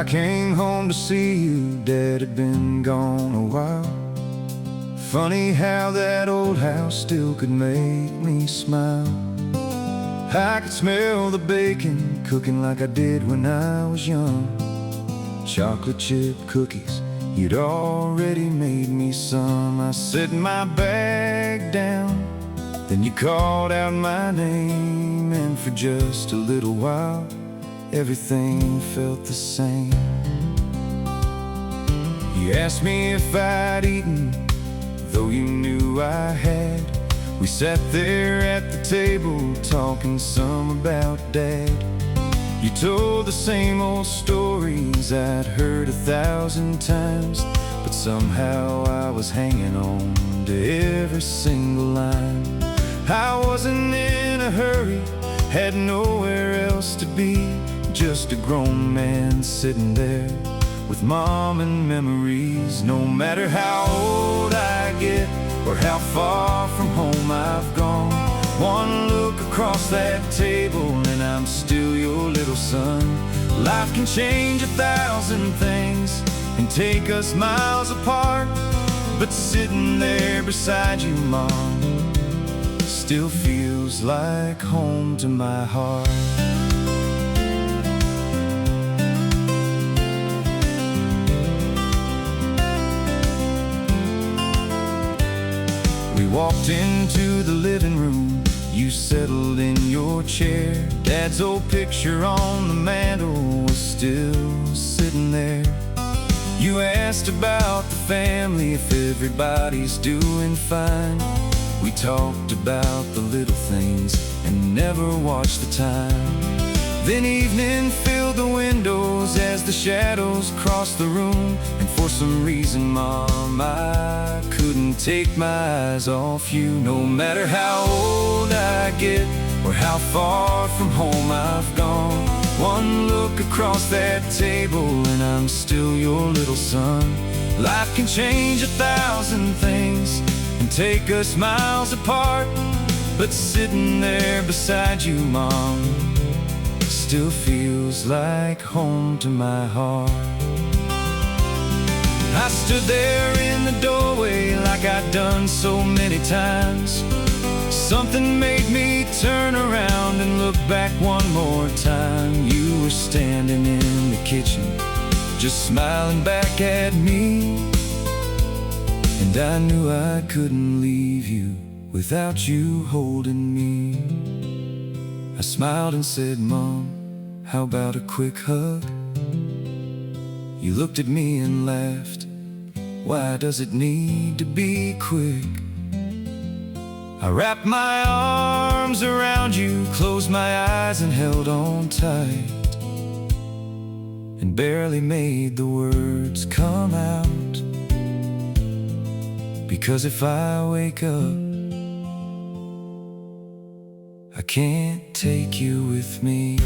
I came home to see you, Dad had been gone a while. Funny how that old house still could make me smile. I could smell the bacon cooking like I did when I was young. Chocolate chip cookies, you'd already made me some. I set my bag down, then you called out my name, and for just a little while everything felt the same. You asked me if I'd eaten, though you knew I had. We sat there at the table talking some about Dad. You told the same old stories I'd heard 1,000 times, but somehow I was hanging on to every single line. I wasn't in a hurry, had nowhere else to be, just a grown man sitting there with Mom and memories. No matter how old I get or how far from home I've gone, one look across that table and I'm still your little son. Life can change 1,000 things and take us miles apart, but sitting there beside you, Mom, still feels like home to my heart. We walked into the living room, you settled in your chair. Dad's old picture on the mantle was still sitting there. You asked about the family, if everybody's doing fine. We talked about the little things and never watched the time. Then evening filled the windows as the shadows crossed the room, and for some reason, Mom, I couldn't take my eyes off you. No matter how old I get or how far from home I've gone, one look across that table and I'm still your little son. Life can change 1,000 things and take us miles apart, but sitting there beside you, Mom, still feels like home to my heart. I stood there in the doorway like I'd done so many times. Something made me turn around and look back one more time. You were standing in the kitchen, just smiling back at me, and I knew I couldn't leave you without you holding me. I smiled and said, Mom, how about a quick hug? You looked at me and laughed. Why does it need to be quick? I wrapped my arms around you, closed my eyes and held on tight, and barely made the words come out. Because if I wake up, I can't take you with me.